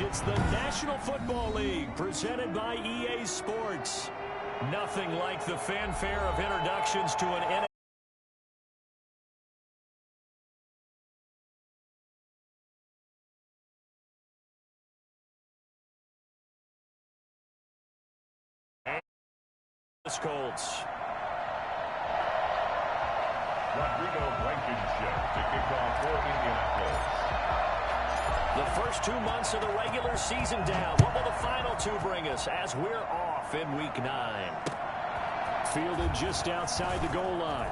It's the National Football League presented by EA Sports. Nothing like the fanfare of introductions to an NFL. Colts. Rodrigo Blankenship to kick off for Indianapolis. The first 2 months of the regular season down. What will the final two bring us as we're off in Week 9? Fielded just outside the goal line.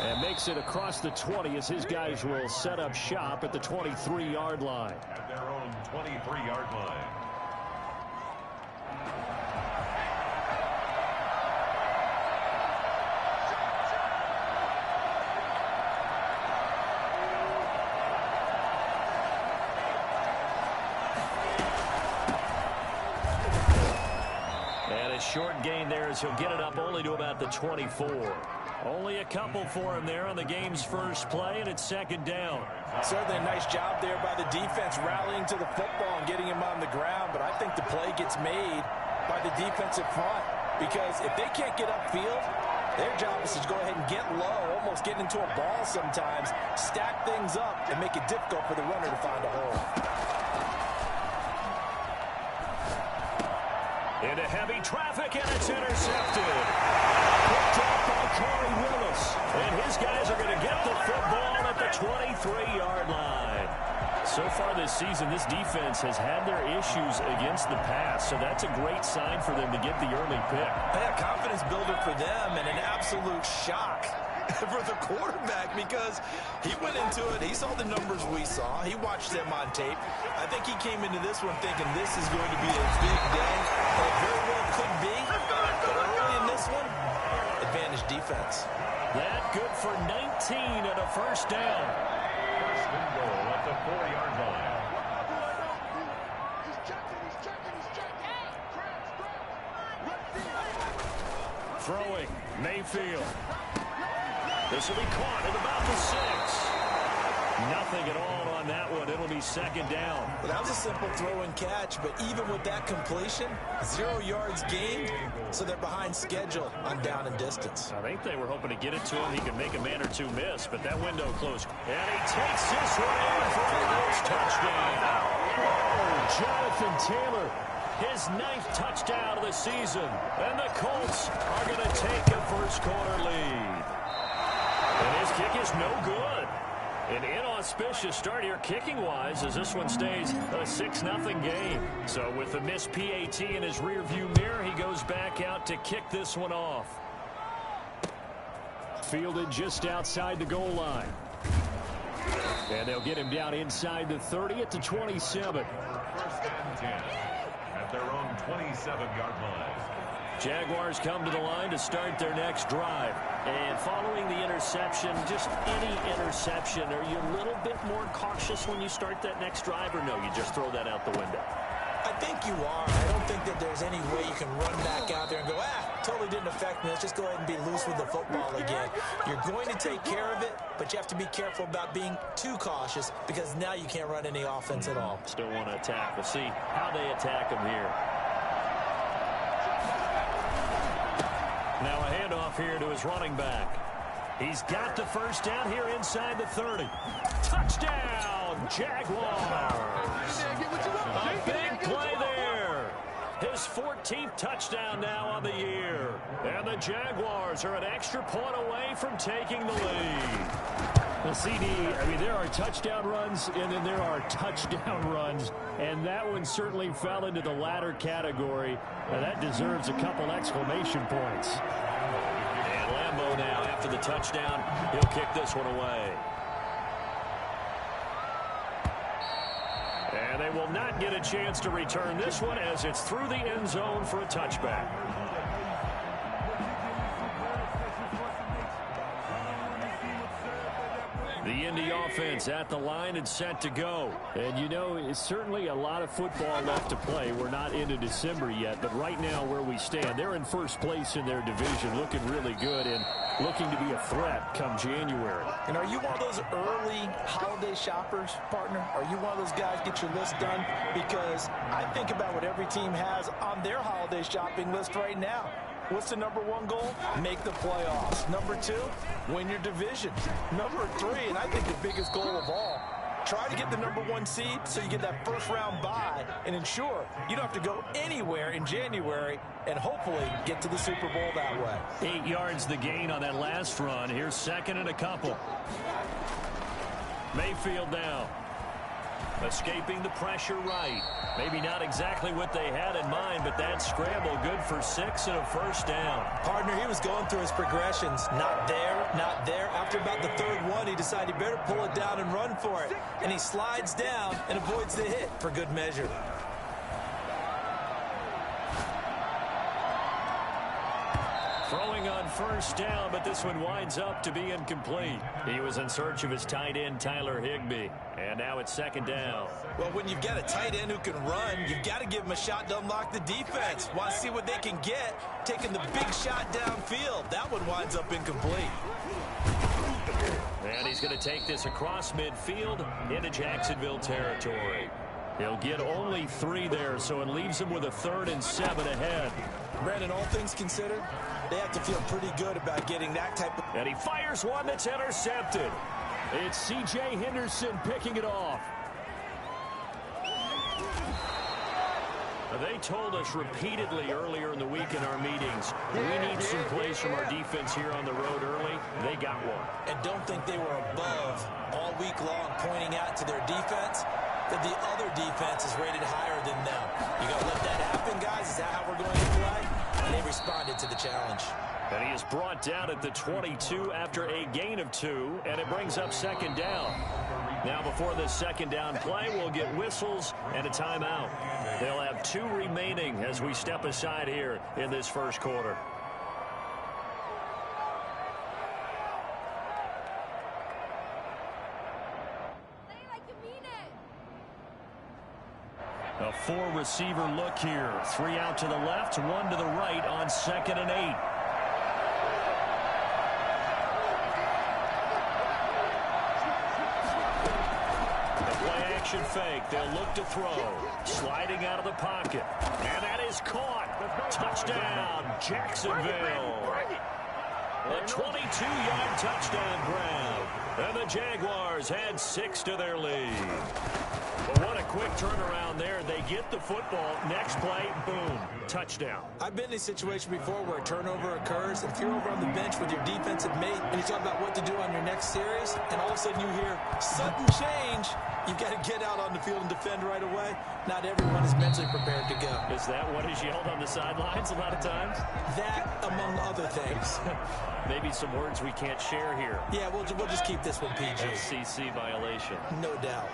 And makes it across the 20 as his guys will set up shop at the 23-yard line. At their own 23-yard line. Short gain there as he'll get it up only to about the 24. Only a couple for him there on the game's first play, and it's second down. Certainly a nice job there by the defense rallying to the football and getting him on the ground, but I think the play gets made by the defensive front because if they can't get upfield, their job is to go ahead and get low, almost get into a ball sometimes, stack things up, and make it difficult for the runner to find a hole. Into heavy traffic, and it's intercepted. Picked up by Corey Willis. And his guys are going to get the football at the 23-yard line. So far this season, this defense has had their issues against the pass, so that's a great sign for them to get the early pick. Yeah, confidence builder for them and an absolute shock for the quarterback because he went into it, he saw the numbers we saw, he watched them on tape. I think he came into this one thinking this is going to be a big day. It very well could be, but early in this one, advantage defense. That good for 19 and a first down. First and goal at the 4-yard line. Throwing, Mayfield. This will be caught at about the 6. Nothing at all on that one. It'll be second down. Well, that was a simple throw and catch, but even with that completion, 0 yards gained, so they're behind schedule on down and distance. I think they were hoping to get it to him. He could make a man or two miss, but that window closed. And he takes this one in for a nice touchdown. Oh, Jonathan Taylor, his 9th touchdown of the season. And the Colts are going to take a first-quarter lead. And his kick is no good. An inauspicious start here kicking-wise as this one stays a 6-0 game. So with the missed PAT in his rearview mirror, he goes back out to kick this one off. Fielded just outside the goal line. And they'll get him down inside the 30 at the 27. First and 10 at their own 27-yard line. Jaguars come to the line to start their next drive. And following the interception, just any interception, are you a little bit more cautious when you start that next drive, or no, you just throw that out the window? I think you are. I don't think that there's any way you can run back out there and go, totally didn't affect me. Let's just go ahead and be loose with the football again. You're going to take care of it, but you have to be careful about being too cautious because now you can't run any offense at all. Still want to attack. We'll see how they attack him here. Now a handoff here to his running back. He's got the first down here inside the 30. Touchdown, Jaguars. A big play there. His 14th touchdown now on the year. And the Jaguars are an extra point away from taking the lead. Well, CD, I mean, there are touchdown runs, and then there are touchdown runs, and that one certainly fell into the latter category. Now, that deserves a couple exclamation points. And Lambeau now, after the touchdown, he'll kick this one away. And they will not get a chance to return this one as it's through the end zone for a touchback. The Indy offense at the line and set to go. And, you know, it's certainly a lot of football left to play. We're not into December yet, but right now where we stand, they're in first place in their division, looking really good and looking to be a threat come January. And are you one of those early holiday shoppers, partner? Are you one of those guys get your list done? Because I think about what every team has on their holiday shopping list right now. What's the number one goal? Make the playoffs. Number 2, win your division. Number 3, and I think the biggest goal of all, try to get the number 1 seed so you get that first round bye and ensure you don't have to go anywhere in January and hopefully get to the Super Bowl that way. 8 yards the gain on that last run. Here's second and a couple. Mayfield now. Escaping the pressure right. Maybe not exactly what they had in mind, but that scramble good for 6 and a first down. Partner, he was going through his progressions. Not there, not there. After about the 3rd one, he decided he better pull it down and run for it. And he slides down and avoids the hit for good measure. Throwing on first down, but this one winds up to be incomplete. He was in search of his tight end, Tyler Higbee. And now it's second down. Well, when you've got a tight end who can run, you've got to give him a shot to unlock the defense. Want to see what they can get, taking the big shot downfield. That one winds up incomplete. And he's going to take this across midfield into Jacksonville territory. He'll get only 3 there, so it leaves him with a 3rd and 7 ahead. Brandon, all things considered, they have to feel pretty good about getting that type of... And he fires one that's intercepted. It's C.J. Henderson picking it off. They told us repeatedly earlier in the week in our meetings, we need some plays from our defense here on the road early. They got one. And don't think they were above all week long pointing out to their defense that the other defense is rated higher than them. You got to let that happen, guys. Is that how we're going to play? And they responded to the challenge. And he is brought down at the 22 after a gain of 2, and it brings up second down. Now before this second down play, we'll get whistles and a timeout. They'll have 2 remaining as we step aside here in this first quarter. A 4-receiver look here. 3 out to the left, 1 to the right on 2nd and 8. Action fake. They'll look to throw. Sliding out of the pocket. And that is caught. Touchdown, Jacksonville. A 22-yard touchdown grab. And the Jaguars add 6 to their lead. But what a quick turnaround there. They get the football. Next play, boom, touchdown. I've been in a situation before where a turnover occurs. If you're over on the bench with your defensive mate and you talk about what to do on your next series, and all of a sudden you hear sudden change, you've got to get out on the field and defend right away. Not everyone is mentally prepared to go. Is that what is yelled on the sidelines a lot of times? That, among other things. Maybe some words we can't share here. Yeah, we'll just keep this one PG. FCC violation. No doubt.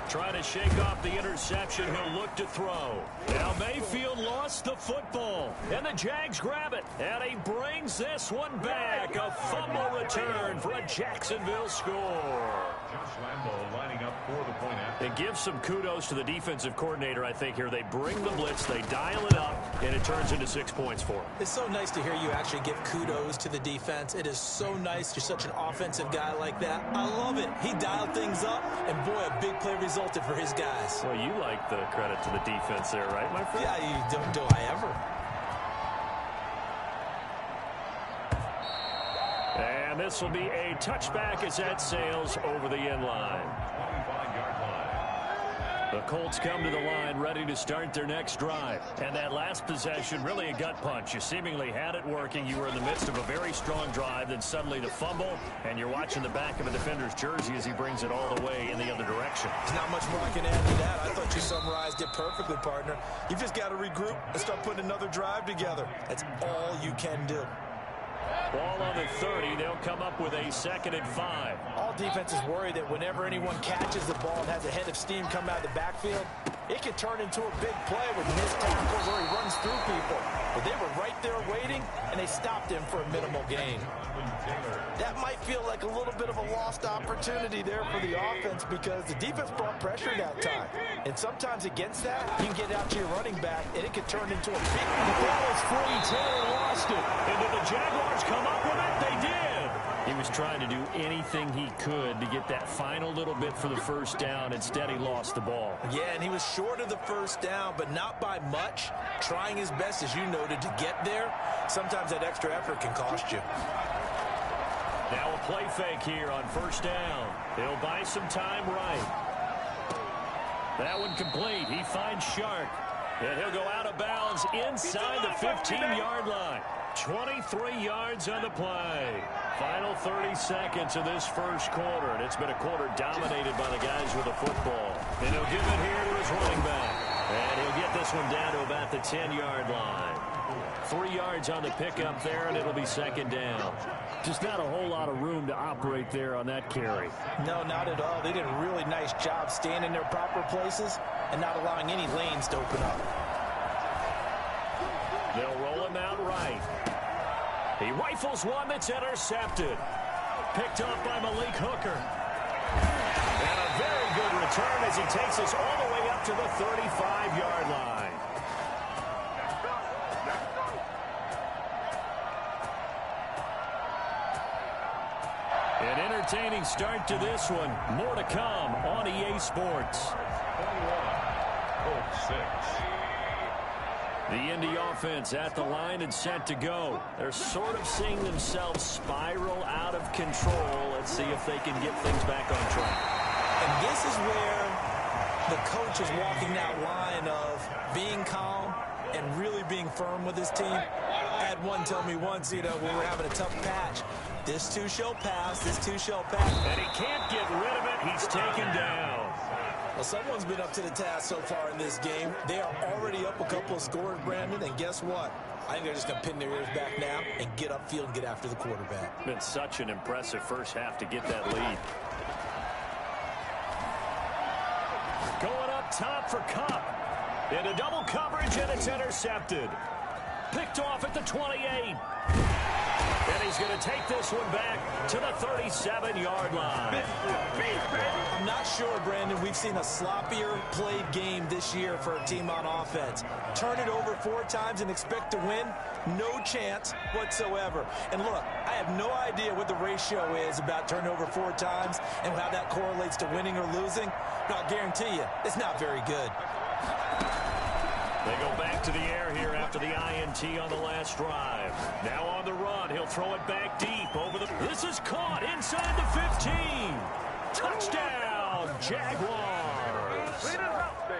Trying to shake off the interception. He'll look to throw. Now Mayfield lost the football. And the Jags grab it. And he brings this one back. A fumble return for a Jacksonville score. And give some kudos to the defensive coordinator, I think, here. They bring the blitz, they dial it up, and it turns into 6 points for him. It's so nice to hear you actually give kudos to the defense. It is so nice. You're such an offensive guy like that. I love it. He dialed things up, and boy, a big play resulted for his guys. Well, you like the credit to the defense there, right, my friend? Yeah, do I ever? And this will be a touchback as that sails over the end line. The Colts come to the line ready to start their next drive. And that last possession, really a gut punch. You seemingly had it working. You were in the midst of a very strong drive. Then suddenly the fumble, and you're watching the back of a defender's jersey as he brings it all the way in the other direction. There's not much more I can add to that. I thought you summarized it perfectly, partner. You've just got to regroup and start putting another drive together. That's all you can do. Ball on the 30. They'll come up with a 2nd and 5. All defenses worry that whenever anyone catches the ball and has a head of steam come out of the backfield, it can turn into a big play with missed tackles or he runs through people. But they were right there waiting, and they stopped him for a minimal gain. That might feel like a little bit of a lost opportunity there for the offense because the defense brought pressure that time. And sometimes against that, you can get out to your running back, and it could turn into a big... The ball is free. Taylor lost it. And did the Jaguars come up with it? They did. He was trying to do anything he could to get that final little bit for the first down. Instead, he lost the ball. Yeah, and he was short of the first down, but not by much. Trying his best, as you noted, to get there. Sometimes that extra effort can cost you. Now a play fake here on first down. He'll buy some time right. That one complete. He finds Shark. And he'll go out of bounds inside the 15-yard line. 23 yards on the play. Final 30 seconds of this first quarter. And it's been a quarter dominated by the guys with the football. And he'll give it here to his running back. And he'll get this one down to about the 10-yard line. 3 yards on the pickup there, and it'll be second down. Just not a whole lot of room to operate there on that carry. No, not at all. They did a really nice job staying in their proper places and not allowing any lanes to open up. They'll roll him out right. He rifles one that's intercepted. Picked up by Malik Hooker. And a very good return as he takes us all the way up to the 35-yard line. An entertaining start to this one. More to come on EA Sports. 21-6. The Indy offense at the line and set to go. They're sort of seeing themselves spiral out of control. Let's see if they can get things back on track. And this is where the coach is walking that line of being calm and really being firm with his team. I had one tell me once, when we were having a tough patch, this too shall pass, this too shall pass. And he can't get rid of it. He's taken down. Well, someone's been up to the task so far in this game. They are already up a couple of scores, Brandon, and guess what? I think they're just going to pin their ears back now and get upfield and get after the quarterback. Been such an impressive first half to get that lead. Going up top for Kupp. Into double coverage, and it's intercepted. Picked off at the 28. And he's going to take this one back to the 37-yard line. I'm not sure, Brandon, we've seen a sloppier played game this year for a team on offense. Turn it over 4 times and expect to win? No chance whatsoever. And look, I have no idea what the ratio is about turnover 4 times and how that correlates to winning or losing. But I'll guarantee you, it's not very good. They go back to the air here after the INT on the last drive. Now on the run, he'll throw it back deep over the... This is caught inside the 15. Touchdown, Jaguars.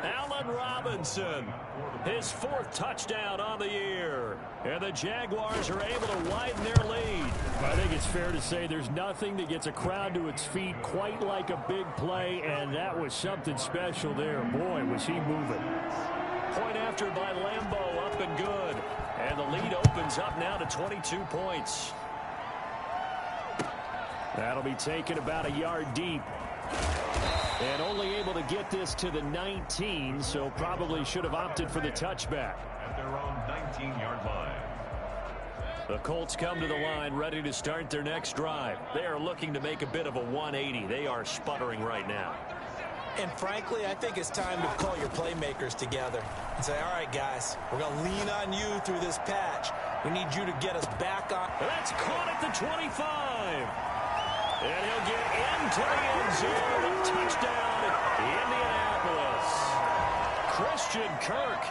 Allen Robinson, his 4th touchdown on the year. And the Jaguars are able to widen their lead. I think it's fair to say there's nothing that gets a crowd to its feet quite like a big play, and that was something special there. Boy, was he moving. Point after by Lambeau, up and good. And the lead opens up now to 22 points. That'll be taken about a yard deep. And only able to get this to the 19, so probably should have opted for the touchback. At their own 19-yard line. The Colts come to the line ready to start their next drive. They are looking to make a bit of a 180. They are sputtering right now. And frankly, I think it's time to call your playmakers together and say, all right, guys, we're going to lean on you through this patch. We need you to get us back on. That's caught at the 25. And he'll get into the end zone. Touchdown, Indianapolis. Christian Kirk,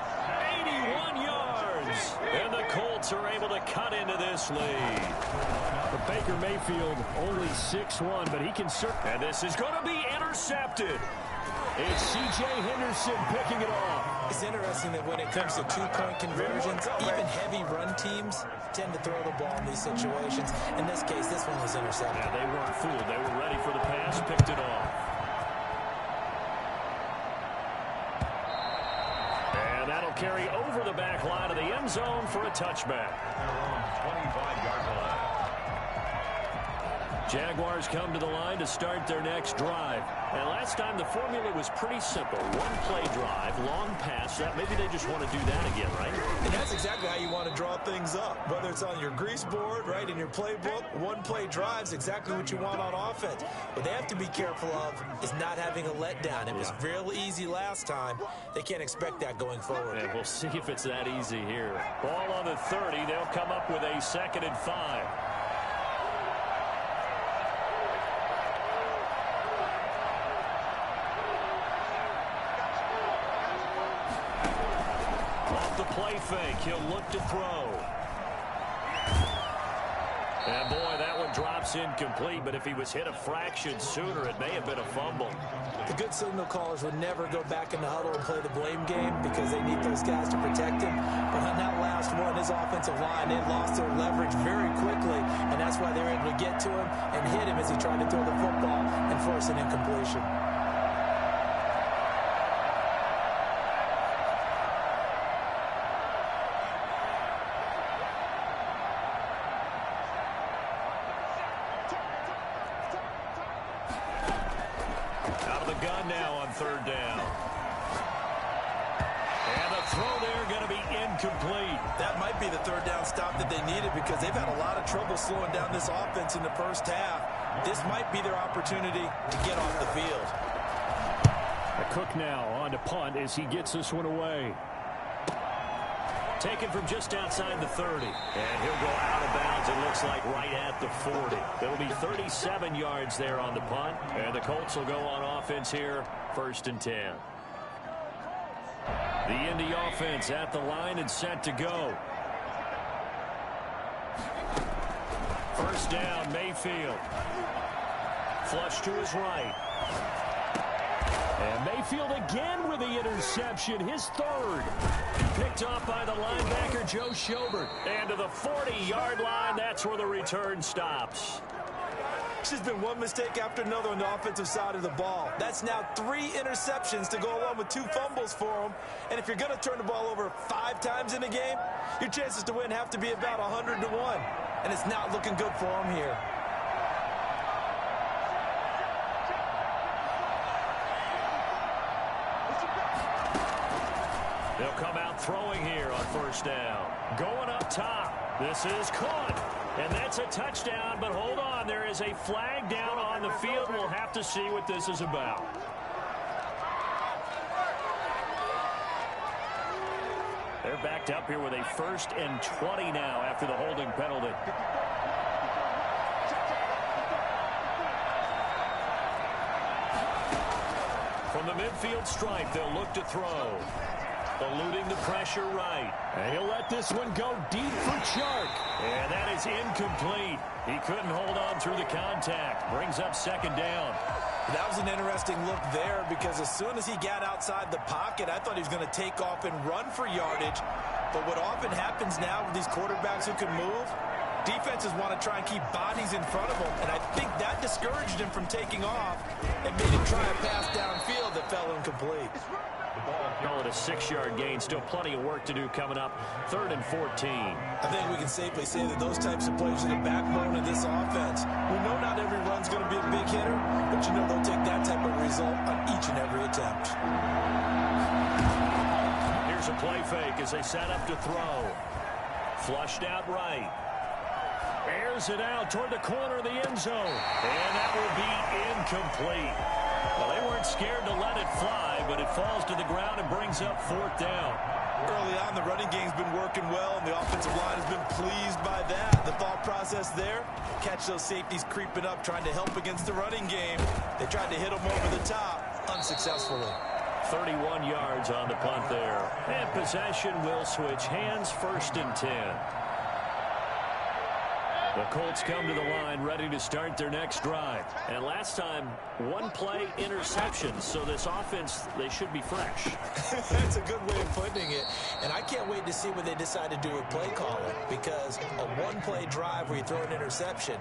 81 yards. And the Colts are able to cut into this lead. But Baker Mayfield only 6'1", but he can serve. And this is going to be intercepted. It's C.J. Henderson picking it off. It's interesting that when it comes to 2-point conversions, even heavy run teams tend to throw the ball in these situations. In this case, this one was intercepted. Yeah, they weren't fooled. They were ready for the pass, picked it off. And that'll carry over the back line of the end zone for a touchback. 25-yard line. Jaguars come to the line to start their next drive. And last time the formula was pretty simple. One play drive, long pass. That maybe they just want to do that again, right? And that's exactly how you want to draw things up. Whether it's on your grease board, right, in your playbook, one play drives exactly what you want on offense. What they have to be careful of is not having a letdown. It was real easy last time. They can't expect that going forward. And we'll see if it's that easy here. Ball on the 30. They'll come up with a 2nd and 5. Play fake. He'll look to throw. And boy, that one drops incomplete, but if he was hit a fraction sooner, it may have been a fumble. The good signal callers would never go back in the huddle and play the blame game because they need those guys to protect him. But on that last one, his offensive line, they lost their leverage very quickly, and that's why they were able to get to him and hit him as he tried to throw the football and force an incompletion. Slowing down this offense in the first half. This might be their opportunity to get off the field. Cook now on to punt as he gets this one away. Taken from just outside the 30. And he'll go out of bounds, it looks like, right at the 40. It'll be 37 yards there on the punt. And the Colts will go on offense here, 1st and 10. The Indy offense at the line and set to go. First down, Mayfield. Flush to his right. And Mayfield again with the interception, his 3rd. Picked off by the linebacker, Joe Schobert. And to the 40-yard line, that's where the return stops. It's just been one mistake after another on the offensive side of the ball. That's now 3 interceptions to go along with 2 fumbles for him. And if you're going to turn the ball over 5 times in a game, your chances to win have to be about 100 to 1. And it's not looking good for him here. They'll come out throwing here on 1st down. Going up top. This is caught. And that's a touchdown, but hold on. There is a flag down on the field. We'll have to see what this is about. They're backed up here with a 1st and 20 now after the holding penalty. From the midfield stripe, they'll look to throw. Eluding the pressure right. And he'll let this one go deep for Chark. And that is incomplete. He couldn't hold on through the contact. Brings up 2nd down. That was an interesting look there because as soon as he got outside the pocket, I thought he was going to take off and run for yardage. But what often happens now with these quarterbacks who can move, defenses want to try and keep bodies in front of them. And I think that discouraged him from taking off and made him try a pass downfield that fell incomplete. Call it a 6-yard gain. Still plenty of work to do coming up. 3rd and 14. I think we can safely say that those types of plays are the backbone of this offense. We know not every run's going to be a big hitter, but you know they'll take that type of result on each and every attempt. Here's a play fake as they set up to throw. Flushed out right. Airs it out toward the corner of the end zone. And that will be incomplete. Well, they weren't scared to let it fly, but it falls to the ground and brings up 4th down. Early on, the running game's been working well, and the offensive line has been pleased by that. The thought process there, catch those safeties creeping up, trying to help against the running game. They tried to hit them over the top, unsuccessfully. 31 yards on the punt there. And possession will switch hands, 1st and 10. The Colts come to the line ready to start their next drive. And last time, 1 play interception. So this offense, they should be fresh. That's a good way of putting it. And I can't wait to see what they decide to do with play calling. Because a 1-play drive where you throw an interception,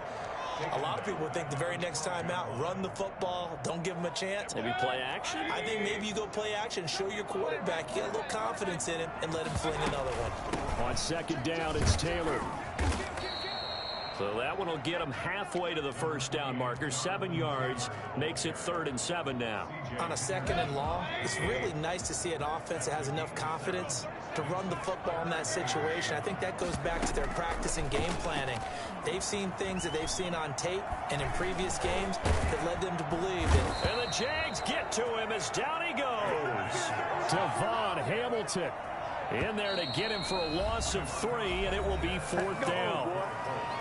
a lot of people would think the very next time out, run the football, don't give them a chance. Maybe play action? I think maybe you go play action, show your quarterback, get a little confidence in him, and let him fling another one. On 2nd down, it's Taylor. So that one will get him halfway to the first down marker. 7 yards makes it 3rd and 7 now. On a 2nd and long, it's really nice to see an offense that has enough confidence to run the football in that situation. I think that goes back to their practice and game planning. They've seen things that they've seen on tape and in previous games that led them to believe that. And the Jags get to him as down he goes. Devon Hamilton in there to get him for a loss of 3, and it will be 4th down.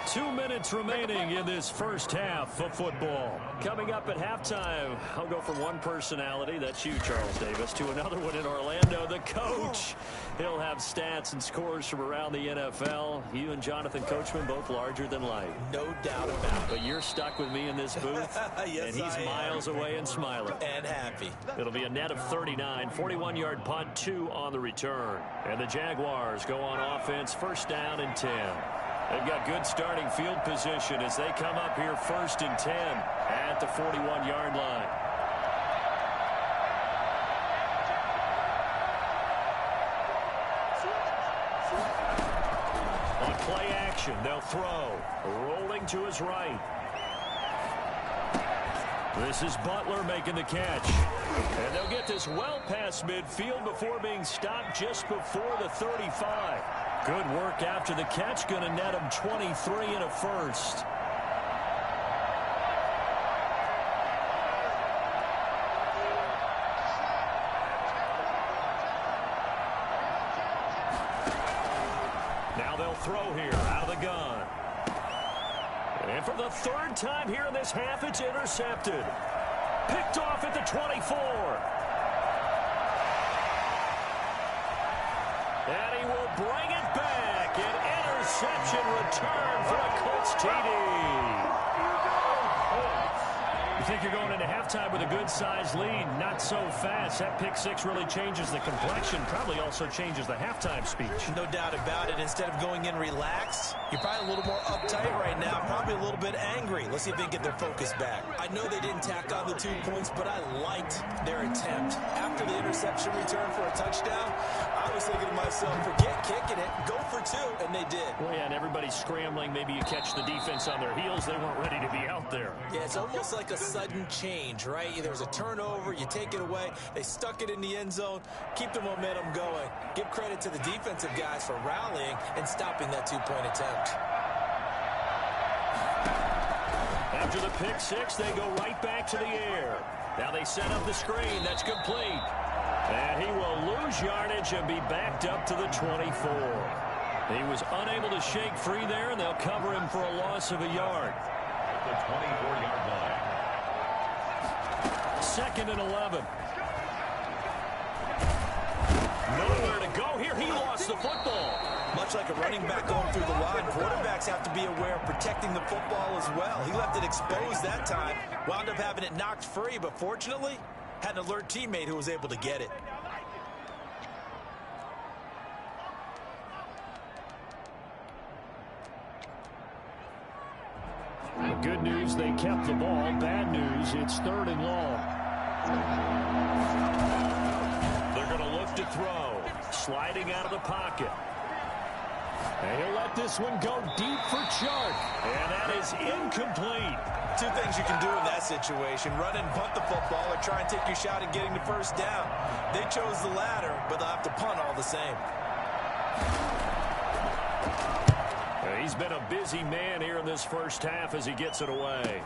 2 minutes remaining in this first half of football. Coming up at halftime, I'll go from one personality, that's you, Charles Davis, to another one in Orlando, the coach. He'll have stats and scores from around the NFL. You and Jonathan Coachman, both larger than life. No doubt about it. But you're stuck with me in this booth, yes, and he's miles away and smiling. And happy. It'll be a net of 39, 41-yard punt, 2 on the return. And the Jaguars go on offense, 1st down and 10. They've got good starting field position as they come up here 1st and 10 at the 41-yard line. On play action, they'll throw. Rolling to his right. This is Butler making the catch. And they'll get this well past midfield before being stopped just before the 35. Good work after the catch. Going to net him 23 and a first. Now they'll throw here out of the gun. And for the 3rd time here in this half, it's intercepted. Picked off at the 24. And he will bring it back. An interception return for a Colts TD. You think you're going into halftime with a good-sized lead. Not so fast. That pick 6 really changes the complexion. Probably also changes the halftime speech. No doubt about it. Instead of going in relaxed, you're probably a little more uptight right now. Probably a little bit angry. Let's see if they can get their focus back. I know they didn't tack on the 2 points, but I liked their attempt. After the interception return for a touchdown, I was thinking to myself, forget kicking it, go for 2, and they did. Well, yeah, and everybody's scrambling. Maybe you catch the defense on their heels. They weren't ready to be out there. Yeah, it's almost like a sudden change, right? There's a turnover, you take it away, they stuck it in the end zone, keep the momentum going. Give credit to the defensive guys for rallying and stopping that 2-point attempt. After the pick 6, they go right back to the air. Now they set up the screen. That's complete. And he will lose yardage and be backed up to the 24. He was unable to shake free there, and they'll cover him for a loss of a yard. At the 24-yard line. 2nd and 11. Nowhere to go here. He lost the football. Much like a running back going through the line, quarterbacks have to be aware of protecting the football as well. He left it exposed that time, wound up having it knocked free, but fortunately, had an alert teammate who was able to get it. Good news, they kept the ball. Bad news, it's 3rd and long. They're going to look to throw. Sliding out of the pocket. And he'll let this one go deep for Chark. And that is incomplete. 2 things you can do in that situation. Run and punt the football or try and take your shot at getting the 1st down. They chose the latter, but they'll have to punt all the same. He's been a busy man here in this first half as he gets it away.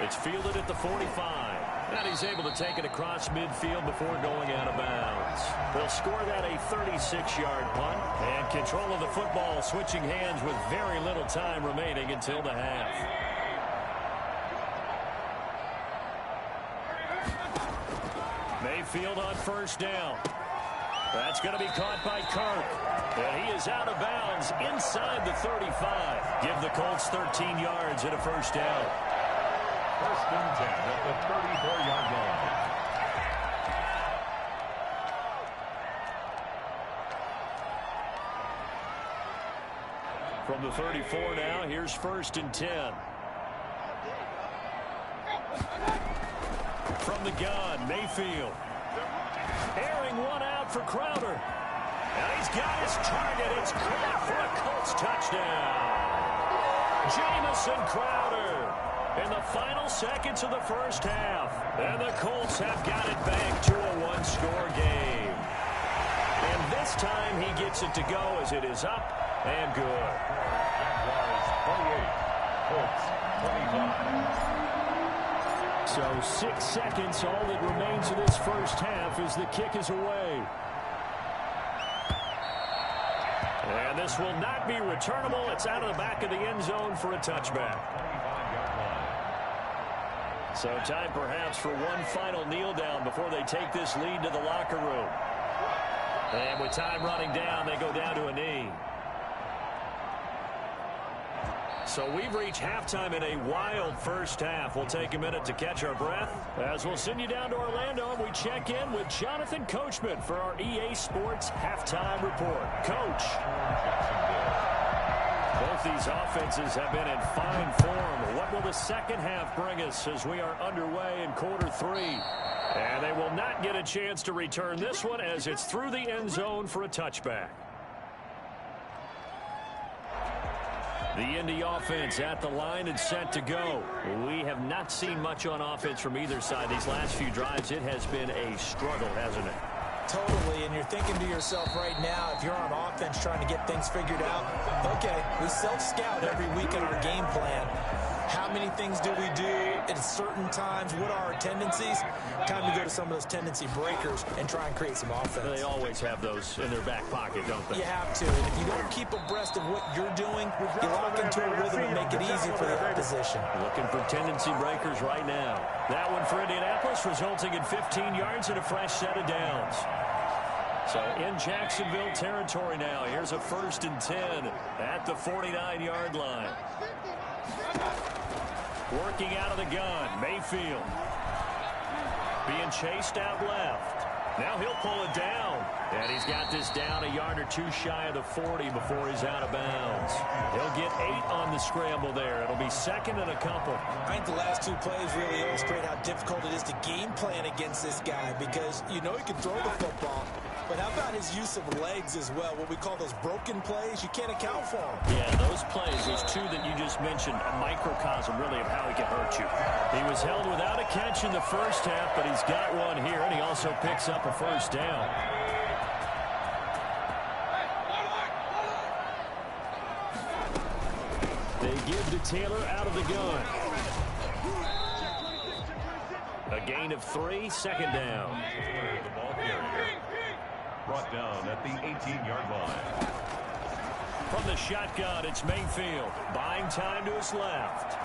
It's fielded at the 45. And he's able to take it across midfield before going out of bounds. They'll score that a 36-yard punt. And control of the football switching hands with very little time remaining until the half. Mayfield on 1st down. That's going to be caught by Kirk. And he is out of bounds inside the 35. Give the Colts 13 yards and a 1st down. 1st and 10 at the 34-yard line. From the 34 now, here's 1st and 10. From the gun, Mayfield. Airing one out for Crowder. And he's got his target. It's caught for a Colts touchdown. Jamison Crowder in the final seconds of the first half. And the Colts have got it back to a one-score game. And this time he gets it to go as it is up and good. Jaguars 28, Colts 25. So 6 seconds, all that remains of this first half as the kick is away. And this will not be returnable. It's out of the back of the end zone for a touchback. So time perhaps for one final kneel down before they take this lead to the locker room. And with time running down, they go down to a knee. So we've reached halftime in a wild first half. We'll take a minute to catch our breath as we'll send you down to Orlando and we check in with Jonathan Coachman for our EA Sports Halftime Report. Coach. Both these offenses have been in fine form. What will the second half bring us as we are underway in quarter 3? And they will not get a chance to return this one as it's through the end zone for a touchback. The Indy offense at the line and set to go. We have not seen much on offense from either side. These last few drives, it has been a struggle, hasn't it? Totally, and you're thinking to yourself right now, if you're on offense trying to get things figured out, okay, we self-scout every week in our game plan. How many things do we do at certain times? What are our tendencies? Time to go to some of those tendency breakers and try and create some offense. They always have those in their back pocket, don't they? You have to, and if you don't keep abreast of what you're doing, you lock into a rhythm and make it easy for the opposition. Looking for tendency breakers right now. That one for Indianapolis resulting in 15 yards and a fresh set of downs. So in Jacksonville territory now. Here's a 1st and 10 at the 49-yard line. Working out of the gun, Mayfield. Being chased out left. Now he'll pull it down. And he's got this down a yard or two shy of the 40 before he's out of bounds. He'll get 8 on the scramble there. It'll be 2nd and a couple. I think the last 2 plays really illustrate how difficult it is to game plan against this guy because you know he can throw the football. But how about his use of legs as well? What we call those broken plays, you can't account for them. Yeah, those plays, those 2 that you just mentioned, a microcosm really of how he can hurt you. He was held without a catch in the first half, but he's got one here, and he also picks up a 1st down. They give to Taylor out of the gun. A gain of 3, 2nd down. The ball carrier brought down at the 18-yard line. From the shotgun, it's Mayfield. Buying time to his left.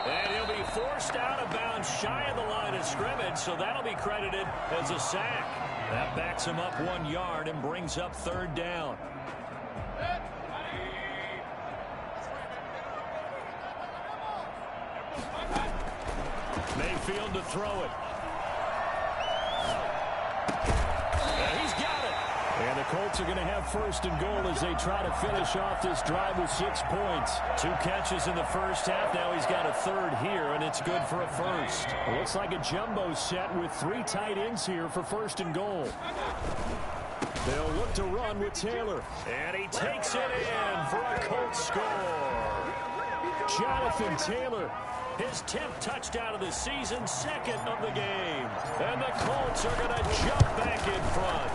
And he'll be forced out of bounds shy of the line of scrimmage, so that'll be credited as a sack. That backs him up 1 yard and brings up 3rd down. Mayfield to throw it. And the Colts are going to have 1st and goal as they try to finish off this drive with 6 points. 2 catches in the first half. Now he's got a 3rd here, and it's good for a 1st. It looks like a jumbo set with 3 tight ends here for 1st and goal. They'll look to run with Taylor. And he takes it in for a Colts score. Jonathan Taylor, his 10th touchdown of the season, 2nd of the game. And the Colts are going to jump back in front.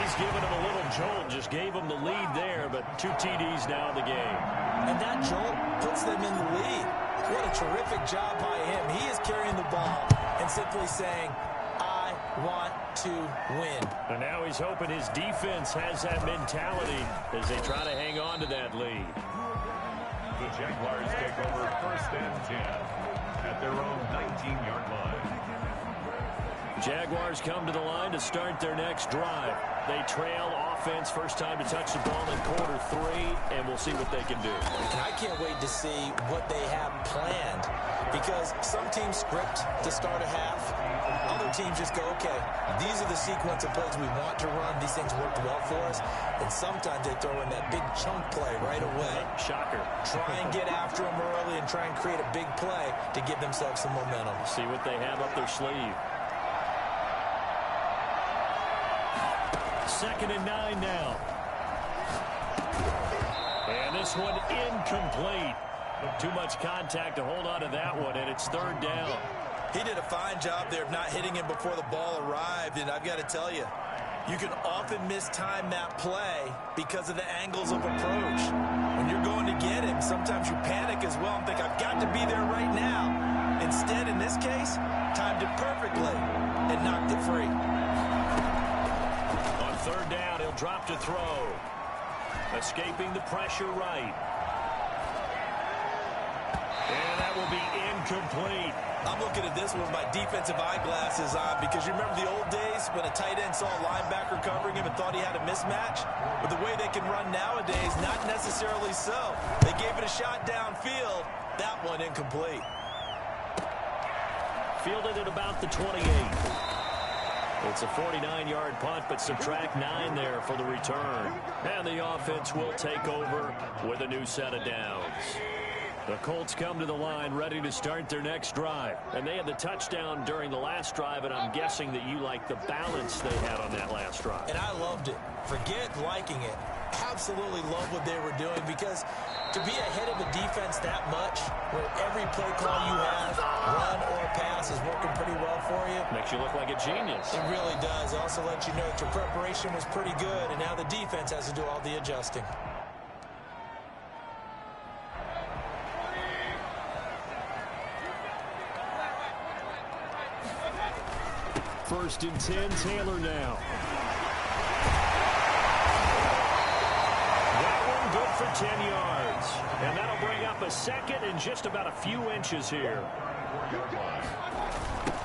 He's given him a little jolt, just gave him the lead there, but 2 TDs now in the game. And that jolt puts them in the lead. What a terrific job by him. He is carrying the ball and simply saying, I want to win. And now he's hoping his defense has that mentality as they try to hang on to that lead. The Jaguars take over 1st and 10 at their own 19-yard line. Jaguars come to the line to start their next drive. They trail offense, first time to touch the ball in quarter 3, and we'll see what they can do. And I can't wait to see what they have planned because some teams script to start a half. Other teams just go, okay, these are the sequence of plays we want to run. These things worked well for us. And sometimes they throw in that big chunk play right away. Shocker. Try and get after them early and try and create a big play to give themselves some momentum. See what they have up their sleeve. 2nd and 9 now. And this one incomplete. Too much contact to hold on to that one, and it's third down. He did a fine job there of not hitting him before the ball arrived, and I've got to tell you, you can often mistime that play because of the angles of approach. When you're going to get him, sometimes you panic as well and think, I've got to be there right now. Instead, in this case, timed it perfectly and knocked it free. On third down, he'll drop to throw. Escaping the pressure right. And that will be incomplete. I'm looking at this with my defensive eyeglasses on because you remember the old days when a tight end saw a linebacker covering him and thought he had a mismatch? But the way they can run nowadays, not necessarily so. They gave it a shot downfield. That one incomplete. Fielded at about the 28. It's a 49-yard punt, but subtract 9 there for the return. And the offense will take over with a new set of downs. The Colts come to the line ready to start their next drive. And they had the touchdown during the last drive, and I'm guessing that you like the balance they had on that last drive. And I loved it. Forget liking it. Absolutely love what they were doing because to be ahead of a defense that much, where every play call you have, run or pass, is working pretty well for you. Makes you look like a genius. It really does. It also lets you know that your preparation was pretty good, and now the defense has to do all the adjusting. First and 10, Taylor now. That one good for 10 yards. And that'll bring up a second and just about a few inches here.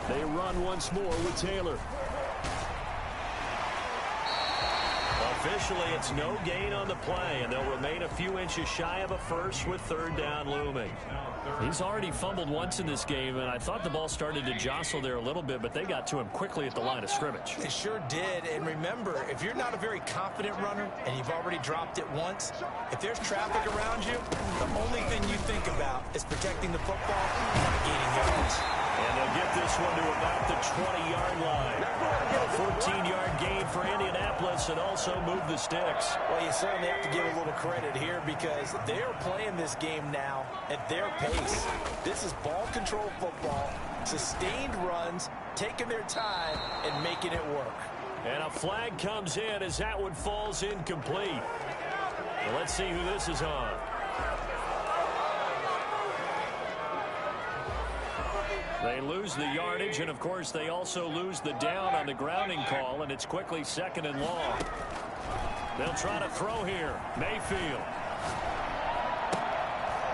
They run once more with Taylor. Officially, it's no gain on the play, and they'll remain a few inches shy of a first with third down looming. He's already fumbled once in this game, and I thought the ball started to jostle there a little bit, but they got to him quickly at the line of scrimmage. They sure did, and remember, if you're not a very confident runner and you've already dropped it once, if there's traffic around you, the only thing you think about is protecting the football and not gaining yards. And they'll get this one to about the 20-yard line. A 14-yard gain for Indianapolis and also move the sticks. Well, you certainly have to give a little credit here because they are playing this game now at their pace. This is ball control football, sustained runs, taking their time, and making it work. And a flag comes in as that one falls incomplete. Well, let's see who this is on. They lose the yardage, and, of course, they also lose the down on the grounding call, and it's quickly second and long. They'll try to throw here. Mayfield.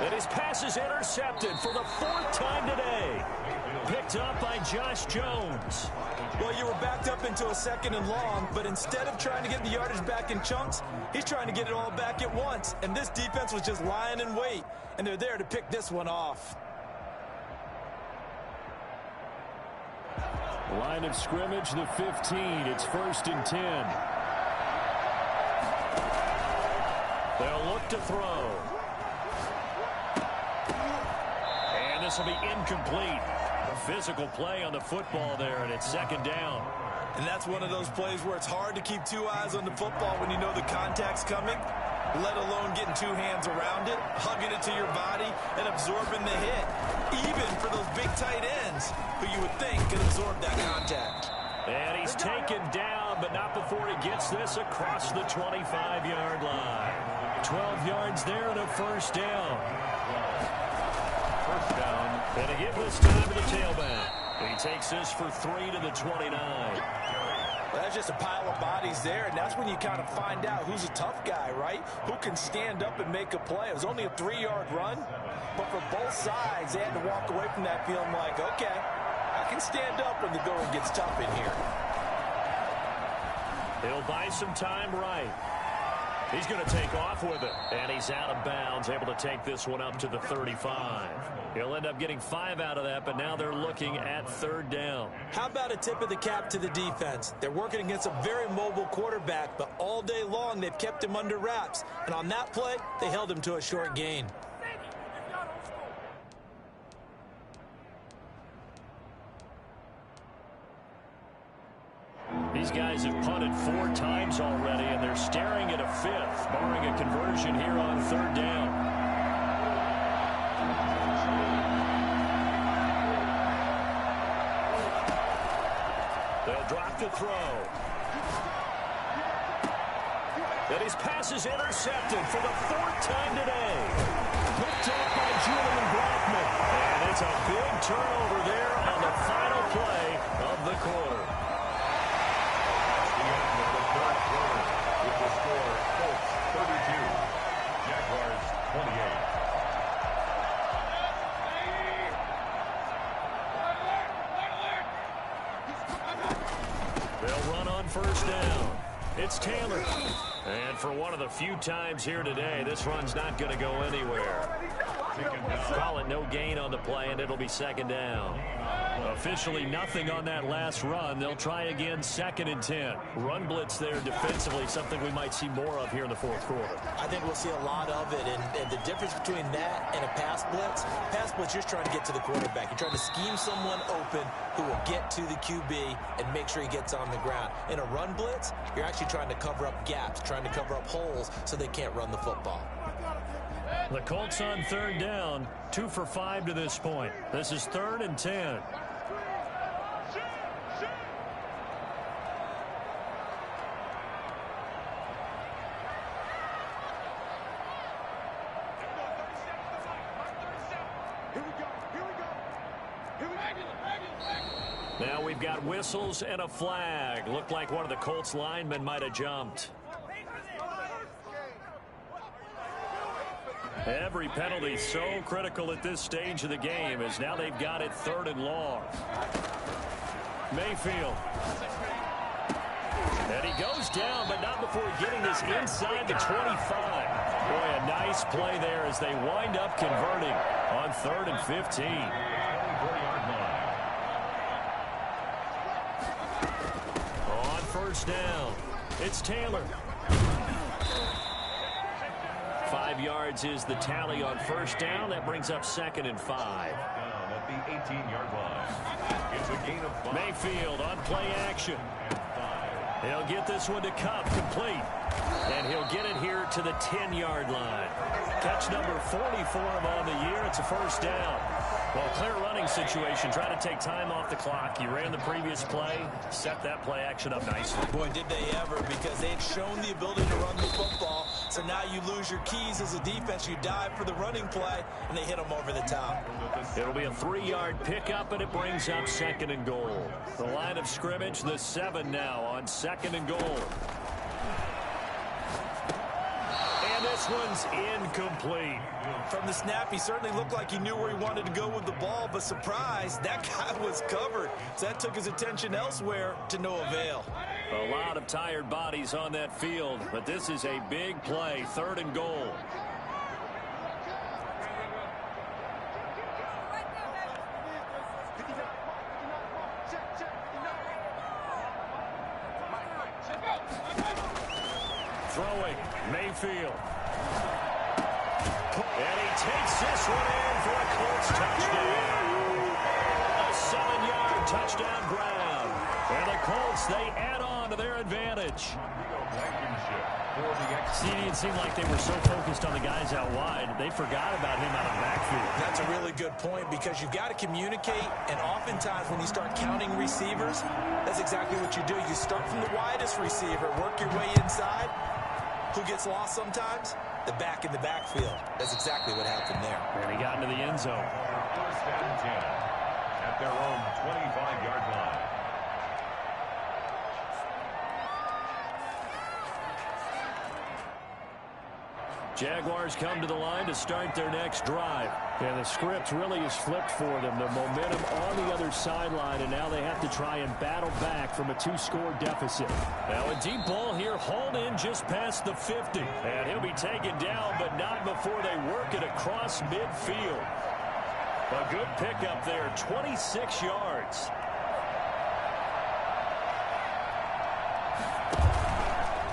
And his pass is intercepted for the 4th time today. Picked up by Josh Jones. Well, you were backed up into a second and long, but instead of trying to get the yardage back in chunks, he's trying to get it all back at once. And this defense was just lying in wait, and they're there to pick this one off. Line of scrimmage, the 15. It's 1st and 10. They'll look to throw. And this will be incomplete. A physical play on the football there, and it's second down. And that's one of those plays where it's hard to keep two eyes on the football when you know the contact's coming, let alone getting two hands around it, hugging it to your body, and absorbing the hit. Even for those big tight ends who you would think could absorb that contact. And he's taken down, but not before he gets this across the 25-yard line. 12 yards there and a first down. First down. And again this time to the tailback. He takes this for 3 to the 29. Well, that's just a pile of bodies there, and that's when you kind of find out who's a tough guy, right? Who can stand up and make a play. It was only a 3-yard run, but for both sides, they had to walk away from that feeling like, okay, I can stand up when the going gets tough in here. He'll buy some time right. He's going to take off with it, and he's out of bounds, able to take this one up to the 35. He'll end up getting 5 out of that, but now they're looking at third down. How about a tip of the cap to the defense? They're working against a very mobile quarterback, but all day long they've kept him under wraps. And on that play, they held him to a short gain. These guys have punted 4 times already, and they're staring at a 5th, barring a conversion here on third down. to throw. And his pass is intercepted for the 4th time today. Picked up by Julian Blackman. And it's a big turnover there on the final play of the quarter. The end of the 3rd quarter with the score Colts 32, Jaguars 28. They'll run on 1st down. It's Taylor. And for one of the few times here today, this run's not going to go anywhere. Call it no gain on the play, and it'll be 2nd down. Officially nothing on that last run. They'll try again 2nd and 10. Run blitz there defensively, something we might see more of here in the 4th quarter. I think we'll see a lot of it, and the difference between that and a pass blitz, you're just trying to get to the quarterback. You're trying to scheme someone open who will get to the QB and make sure he gets on the ground. In a run blitz, you're actually trying to cover up gaps, trying to cover up holes so they can't run the football. The Colts on 3rd down, 2 for 5 to this point. This is 3rd and 10. Now we've got whistles and a flag. Looked like one of the Colts linemen might have jumped. Every penalty so critical at this stage of the game, as now they've got it 3rd and long. Mayfield. And he goes down, but not before getting this inside the 25. Boy, a nice play there as they wind up converting on 3rd and 15. On 1st down, it's Taylor. 5 yards is the tally on 1st down. That brings up 2nd and 5. Down at the 18-yard line. It's a gain of 5. Mayfield on play action. And 5. He'll get this one to Cup, complete. And he'll get it here to the 10-yard line. Catch number 40 for him on the year. It's a 1st down. Well, clear running situation. Trying to take time off the clock. You ran the previous play. Set that play action up nicely. Boy, did they ever, because they had shown the ability to run the football. So now you lose your keys as a defense. You dive for the running play, and they hit them over the top. It'll be a 3-yard pickup, and it brings up 2nd and goal. The line of scrimmage, the 7 now on 2nd and goal. And this one's incomplete. From the snap, he certainly looked like he knew where he wanted to go with the ball, but surprise, that guy was covered. So that took his attention elsewhere to no avail. A lot of tired bodies on that field, but this is a big play, 3rd and goal. Throwing, Mayfield. And he takes this one in for a Colts touchdown. A 7-yard touchdown ground. And the Colts, they add on to their advantage. See, it seemed like they were so focused on the guys out wide, they forgot about him out of the backfield. That's a really good point, because you've got to communicate, and oftentimes when you start counting receivers, that's exactly what you do. You start from the widest receiver, work your way inside. Who gets lost sometimes? The back in the backfield. That's exactly what happened there. And he got into the end zone. 1st and 10 at their own 25-yard line. Jaguars come to the line to start their next drive. And the script really is flipped for them. The momentum on the other sideline, and now they have to try and battle back from a 2-score deficit. Now a deep ball here, hauled in just past the 50. And he'll be taken down, but not before they work it across midfield. A good pickup there, 26 yards.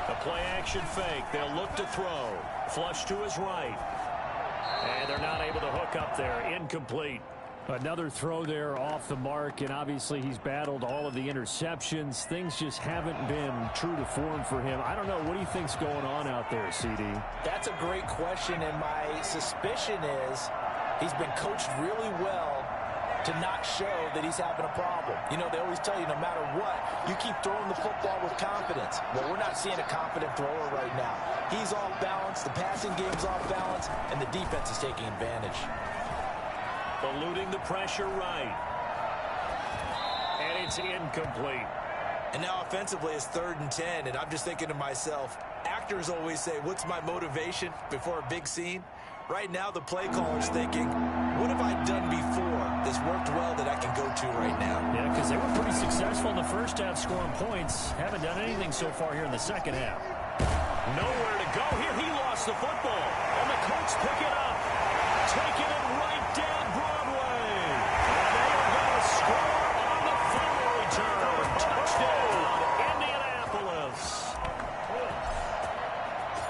A play-action fake. They'll look to throw. Flush to his right. And they're not able to hook up there. Incomplete. Another throw there off the mark, and obviously he's battled all of the interceptions. Things just haven't been true to form for him. I don't know. What do you think's going on out there, CD? That's a great question, and my suspicion is he's been coached really well to not show that he's having a problem. You know, they always tell you no matter what, you keep throwing the football with confidence. Well, we're not seeing a confident thrower right now. He's off balance, the passing game's off balance, and the defense is taking advantage. Eluding the pressure right. And it's incomplete. And now offensively it's 3rd and 10, and I'm just thinking to myself, actors always say, what's my motivation before a big scene? Right now the play caller's thinking, what have I done before that's worked well that I can go to right now? Yeah, because they were pretty successful in the first half scoring points. Haven't done anything so far here in the second half. Nowhere to go here. He lost the football. And the Colts pick it up. Taking it right down Broadway. And they are going to score on the fumble return. Touchdown, Indianapolis.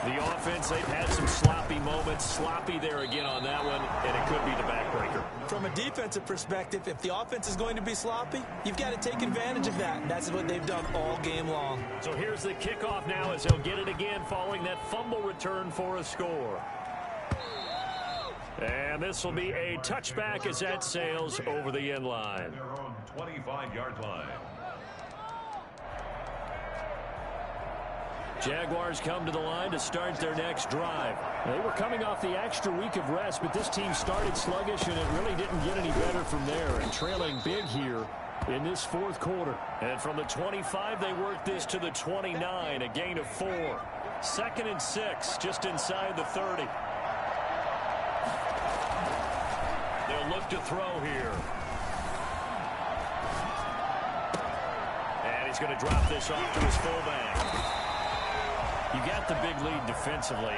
The offense, they've had some sloppy moments. Sloppy there again on that one, and it could be the backbreaker. From a defensive perspective, if the offense is going to be sloppy, you've got to take advantage of that. And that's what they've done all game long. So here's the kickoff now as he'll get it again following that fumble return for a score. And this will be a touchback as that sails over the end line. Their own 25-yard line. Jaguars come to the line to start their next drive. They were coming off the extra week of rest, but this team started sluggish, and it really didn't get any better from there, and trailing big here in this 4th quarter. And from the 25, they work this to the 29, a gain of 4. 2nd and 6, just inside the 30. They'll look to throw here. And he's going to drop this off to his fullback. You got the big lead defensively.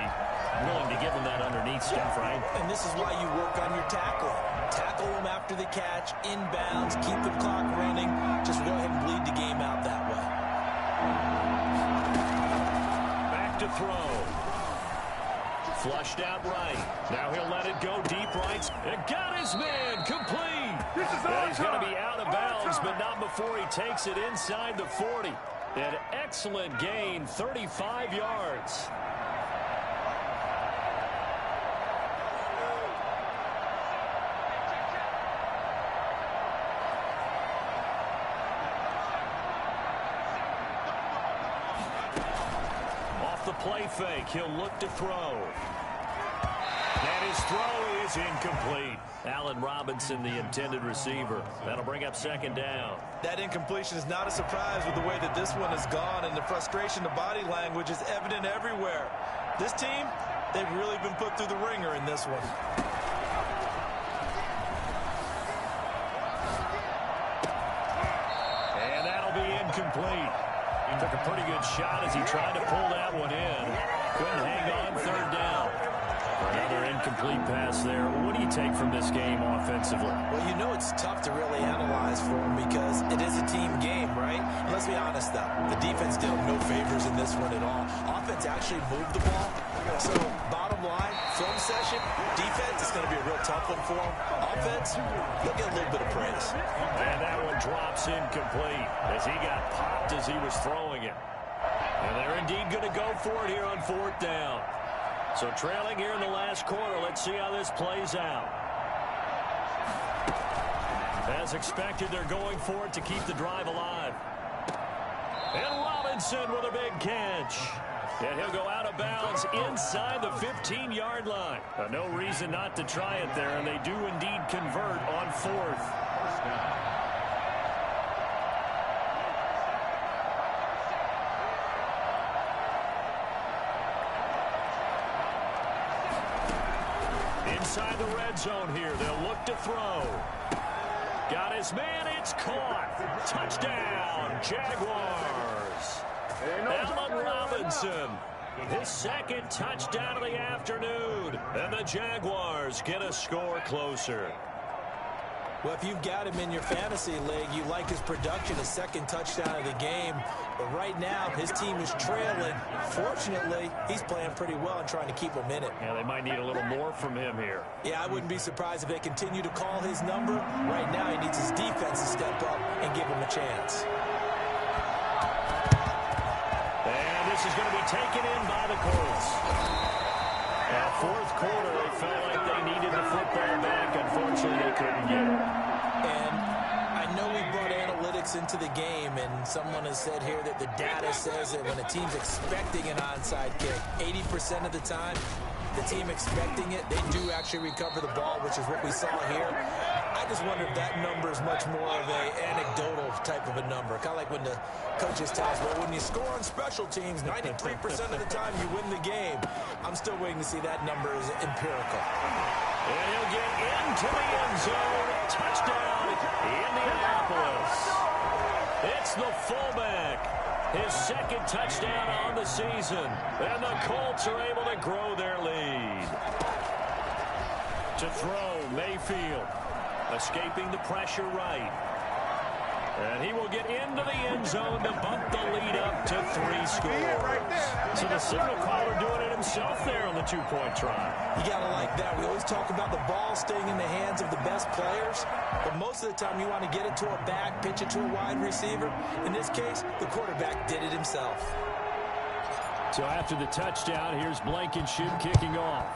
Willing to give him that underneath stuff, right? And this is why you work on your tackling. Tackle him after the catch, inbounds, keep the clock running. Just go ahead and bleed the game out that way. Back to throw. Flushed out right. Now he'll let it go deep right. And got his man complete. And he's going to be out of bounds, but not before he takes it inside the 40. An excellent gain, 35 yards. Off the play fake, he'll look to throw. And his throw is incomplete. Allen Robinson, the intended receiver. That'll bring up 2nd down. That incompletion is not a surprise with the way that this one has gone, and the frustration, the body language is evident everywhere. This team, they've really been put through the ringer in this one. And that'll be incomplete. He took a pretty good shot as he tried to pull that one in. Couldn't hang on, 3rd down. Another incomplete pass there. What do you take from this game offensively? Well, you know it's tough to really analyze for them because it is a team game, right? And let's be honest, though. The defense did them no favors in this one at all. Offense actually moved the ball. So, bottom line, film session, defense is going to be a real tough one for them. Offense, they'll get a little bit of praise. And that one drops incomplete as he got popped as he was throwing it. And they're indeed going to go for it here on 4th down. So trailing here in the last quarter. Let's see how this plays out. As expected, they're going for it to keep the drive alive. And Robinson with a big catch. And he'll go out of bounds inside the 15-yard line. No reason not to try it there, and they do indeed convert on 4th. Inside the red zone here, they'll look to throw. Got his man, it's caught. Touchdown, Jaguars. Allen Robinson, his 2nd touchdown of the afternoon. And the Jaguars get a score closer. Well, if you've got him in your fantasy league, you like his production, his 2nd touchdown of the game. But right now, his team is trailing. Fortunately, he's playing pretty well and trying to keep him in it. Yeah, they might need a little more from him here. Yeah, I wouldn't be surprised if they continue to call his number. Right now, he needs his defense to step up and give him a chance. And this is going to be taken in by the Colts. Now, 4th quarter, they felt like they needed the football back. Unfortunately, they couldn't get it. analytics into the game, and someone has said here that the data says that when a team's expecting an onside kick, 80% of the time, the team expecting it, they do actually recover the ball, which is what we saw here. I just wonder if that number is much more of an anecdotal type of a number. Kind of like when the coaches tell us, well, when you score on special teams, 93% of the time you win the game. I'm still waiting to see that number is empirical. And he'll get into the end zone. Touchdown, Indianapolis. It's the fullback. His second touchdown on the season. And the Colts are able to grow their lead. To throw, Mayfield. Escaping the pressure right. And he will get into the end zone to bump the lead up to 3 scores. So the signal caller doing it himself there on the 2-point try. You got to like that. We always talk about the ball staying in the hands of the best players, but most of the time you want to get it to a back, pitch it to a wide receiver. In this case, the quarterback did it himself. So after the touchdown, here's Blankenship kicking off.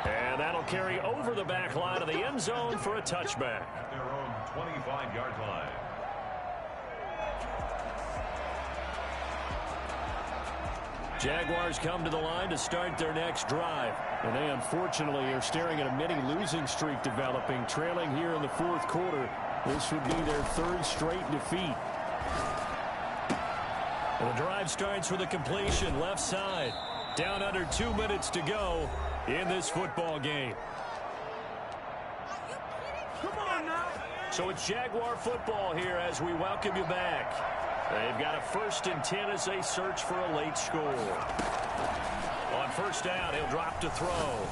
And that'll carry over the back line of the end zone for a touchback. At their own 25-yard line. Jaguars come to the line to start their next drive. And they unfortunately are staring at a mini losing streak developing, trailing here in the 4th quarter. This would be their 3rd straight defeat. And the drive starts with a completion left side. Down under 2 minutes to go in this football game. Come on now. So it's Jaguar football here as we welcome you back. They've got a 1st and 10 as they search for a late score. On 1st down, he'll drop to throw.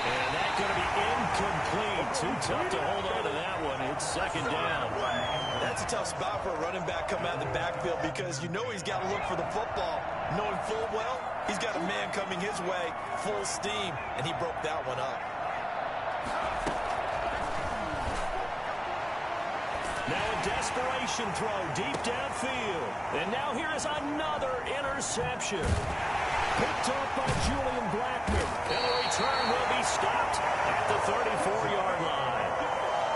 And that's going to be incomplete. Too tough to hold on to that one. It's 2nd down. That's a tough spot for a running back coming out of the backfield because you know he's got to look for the football, knowing full well he's got a man coming his way, full steam, and he broke that one up. Now a desperation throw deep downfield. And now here is another interception. Picked up by Julian Blackman. And the return will be stopped at the 34-yard line.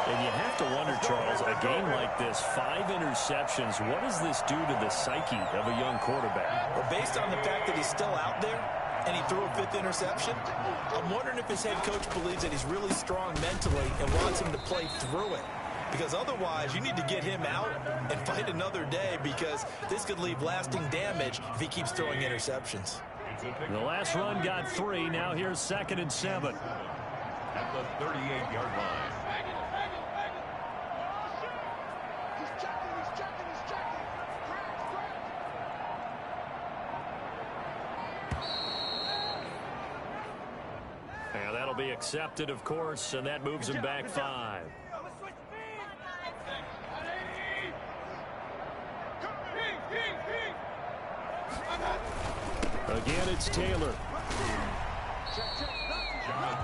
And you have to wonder, Charles, a game like this, 5 interceptions, what does this do to the psyche of a young quarterback? Well, based on the fact that he's still out there and he threw a 5th interception, I'm wondering if his head coach believes that he's really strong mentally and wants him to play through it. Because otherwise, you need to get him out and fight another day because this could leave lasting damage if he keeps throwing interceptions. The last run got 3. Now here's 2nd and 7. At the 38-yard line. And that'll be accepted, of course, and that moves him back 5. Again, it's Taylor.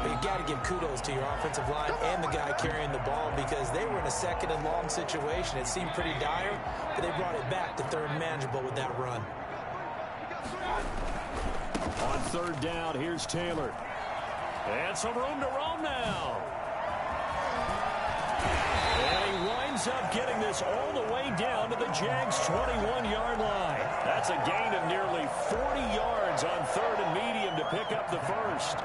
But you got to give kudos to your offensive line and the guy carrying the ball because they were in a 2nd and long situation. It seemed pretty dire, but they brought it back to 3rd and manageable with that run. On 3rd down, here's Taylor. And some room to roam now. And he winds up getting this all the way down to the Jags' 21-yard line. That's a gain of nearly 40 yards on 3rd and medium to pick up the 1st.